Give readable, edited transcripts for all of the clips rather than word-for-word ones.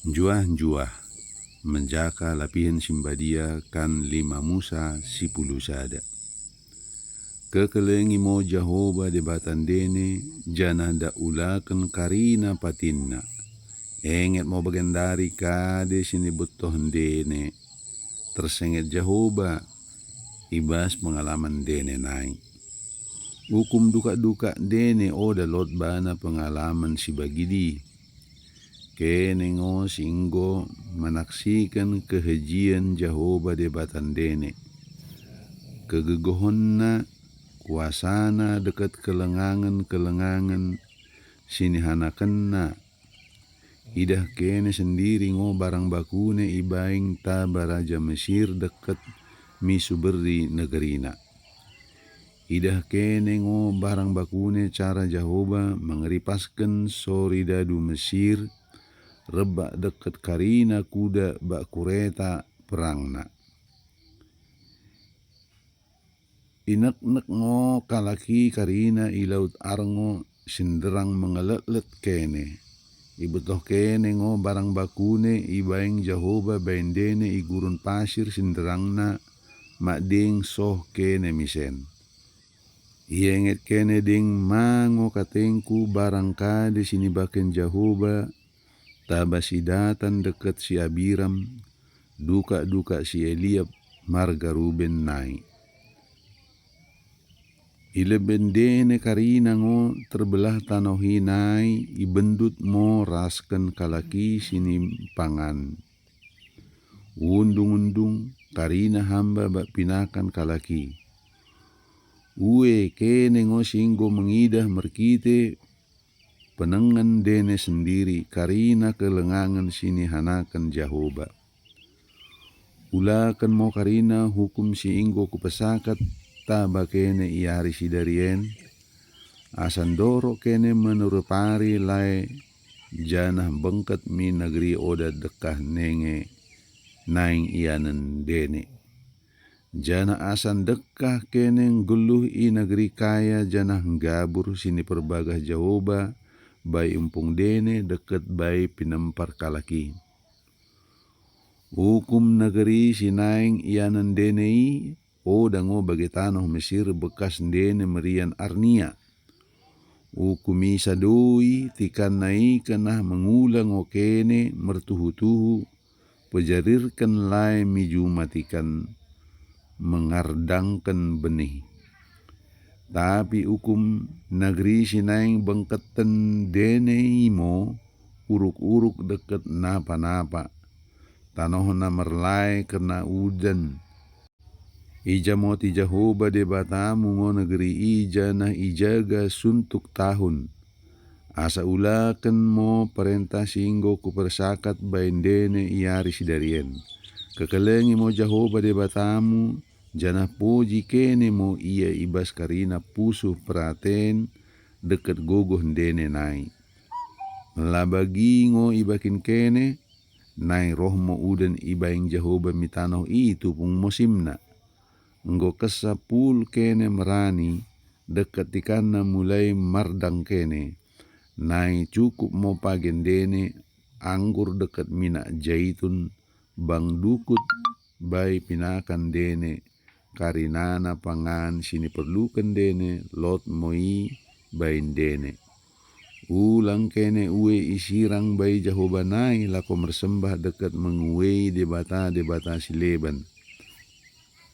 Juah-juah menjaka lapihan simbadia kan 5 musa 10 sada. Kekelengi mo Jahoba debatan dene jana da ulakan karina patinna. Enget mo bagendari kade sini butoh dene. Tersenget Jahoba ibas pengalaman dene naik. Hukum duka-duka dene oda lot bana pengalaman si bagidi. Kene ngo singgo menaksikan kehajian Jahoba debatan dene. Kegegohonna kuasana dekat kelengangan sinihanakenna. Idah kene sendiri ngo barang bakune ibaing taba Raja Mesir dekat misuberi negerina. Idah kene ngo barang bakune cara Jahoba mengeripaskan soridadu Mesir rebak dekat karina kuda bak kureta perangna. Inek-nek ngo kalaki karina ilaut arngo sinderang mengelet-let kene. Ibetoh kene ngo barang bakune ibaing Jahoba baindene igurun pasir sinderangna makding soh kene misen. Ienget kene ding mango katengku barang kade sinibaken Jahoba tabasidatan dekat si Abiram duka-duka si Eliab marga Ruben nai. Ilebendene karina ngo terbelah tanohi nai ibendut mo rasken kalaki sini pangan. Undung-undung karina hamba bak pinakan kalaki. Ue kene ngo singgo mengidah merkite penengan dene sendiri karina kelengangan sini hanakan Jahoba. Ulakan mo karina hukum si inggo kupesakat taba kene iari sidarien. Asandoro kene menurupari lai janah bengket mi negeri oda dekah nenge naing ianen dene. Jana asan dekah keneng geluh i negeri kaya janah gabur sini perbagah Jahoba bai empung dene deket bai pinempar kalaki. Hukum negeri sinaing ianan denei o dango bagi tanah Mesir bekas dene merian Arnia. Hukumi sadoi tikan nai kenah mengulang o kene mertuhu-tuhu pejarirkan lai miju matikan mengardangkan benih. Tapi hukum negeri sinaing bengketen dene imo uruk-uruk deket napa-napa. Tanohna merlai kena udan. Ija moti Jahoba debatamu ngo negeri ija nah ijaga suntuk tahun. Asa ulakan mo perintah singgo kupersakat bain dene iari sidarien. Kekelengi mo Jahoba debatamu janah poji kene mo ia ibas karina pusuh praten deket gogoh dene nai. Melabagi ngo ibakin kene nai rohmo udan ibaing Jahoba mitanoh itu pung musimna. Nggo kesapul kene merani dekat tikana mulai mardang kene. Nai cukup mo pagen dene anggur dekat minak jaitun bang dukut bai pinakan dene karinana pangan sini perlukan dene lot moi bain dene. Ulang kene ue isirang bai Jahoba nai lako mersembah dekat menguei debata si Leban.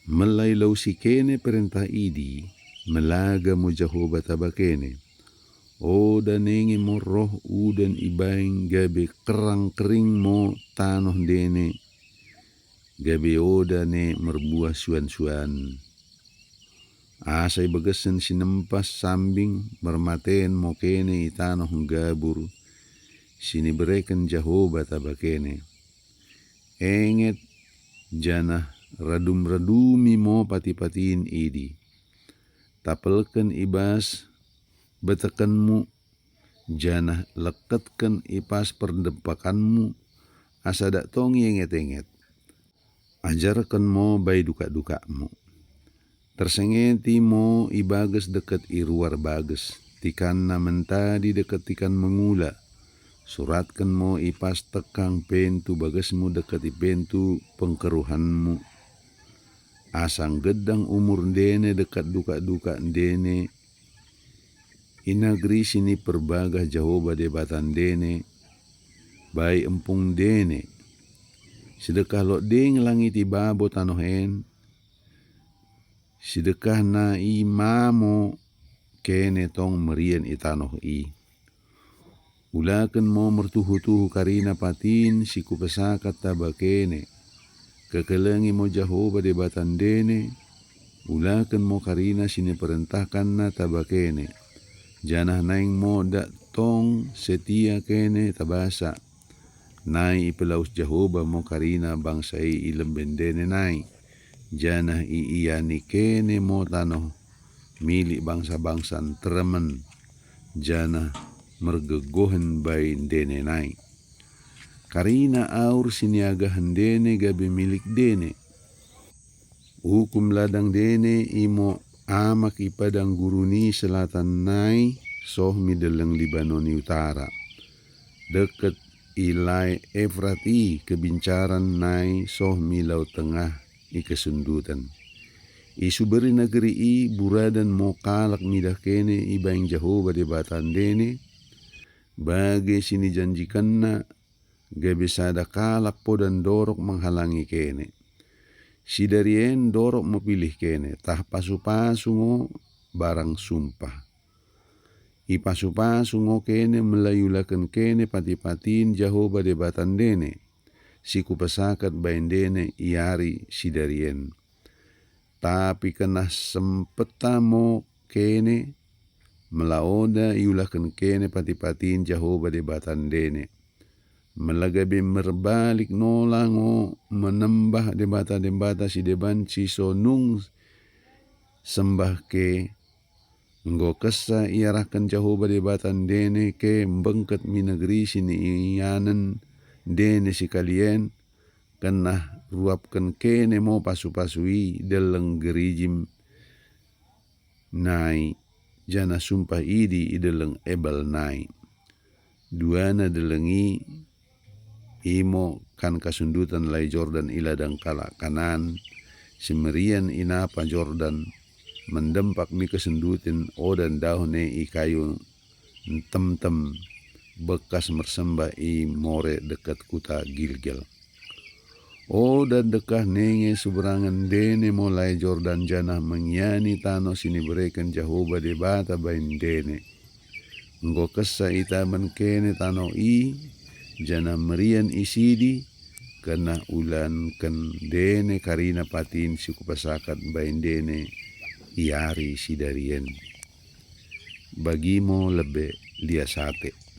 Melai lau si kene perintah idi melaga mo Jahoba tabakene. O danengi mo roh udan ibaing gabe kerang kering mo tanoh dene. Gabe oda ne merbuah suan-suan. Asai bagesen sinempas sambing mermaten mo kene itanoh gabur. Sini bereken Jahoba tabakene. Enget janah radum-radumi mo pati-patiin idi. Tapelken ibas betekanmu janah leketkan ipas perdempakanmu asa dak tongi enget-enget. Ajarkan mo bai duka-dukamu. Tersengeti mo ibages deket iruar bages. Tikan na mentadi deket tikan mengula. Suratkan mo ipas tekang pentu bagasmu dekat pentu pengkeruhanmu. Asang gedang umur dene dekat duka-duka dene. Inagri sini perbagah Jehovah debatan dene. Bai empung dene. Sedekah lo deng langiti babo tanohen. Sedekah na imamo kene tong merian itanoh i. Ulakan mo mertuhu-tuhu karina patin siku pesakat tabakene. Kekelengi mo Jehovah debatan dene. Ulakan mo karina sini perintahkan na tabakene. Janah naing mo dak tong setia kene tabasa. Nai ipelaus Jehovah mo karina bangsa ilemben dene nai. Janah iiyani kene mo tanoh milik bangsa-bangsa teremen. Janah mergegohen bai dene nai. Karina aur siniagahan dene gabe milik dene. Hukum ladang dene imo amak ipadang guruni selatan nai soh mideleng Libanoni utara. Deket ilai Efrati kebincaran nai soh milau tengah i kesundutan. Isu beri negeri i buradan mo kalak midah kene ibaing Jehovah debatan dene. Bagi sini janjikanna gabe sada kalak po dan dorok menghalangi kene. Si darien dorok mo pilih kene tah pasu-pasu ngo barang sumpah. I pasu-pasu ngo kene melayulakan kene pati-patin Jehovah debatan dene. Siku pesakat bain dene iari si darien. Tapi kena sempeta mo kene melaoda iulakan kene pati-patin Jehovah debatan dene. Melagabe merbalik nolango menembah debata-debata si debanci sonung sembah ke. Nggo kesa iarahkan Jehovah debatan dene ke bengket mi negeri sini iyanan dene si kalian. Kena ruapkan kene mo pasu-pasui deleng gerijim nai. Jana sumpah idi ideleng ebal nai. Duana delengi imo kan kasundutan lai Jordan iladang kala kanan. Semerian inapa Jordan mendempak mi kesendutin odan dahune i kayu tem-tem bekas mersembah i more dekat kuta Gilgal. Dan dekah nenge seberangan dene mulai Jordan janah mengiani tano sini berikan Jehovah debata bain dene. Nggo kesa itaman kene tano i jana merian isidi kena ulan ken dene karina patin suku pasakat bain dene iari si darien. Bagimo lebe liasate.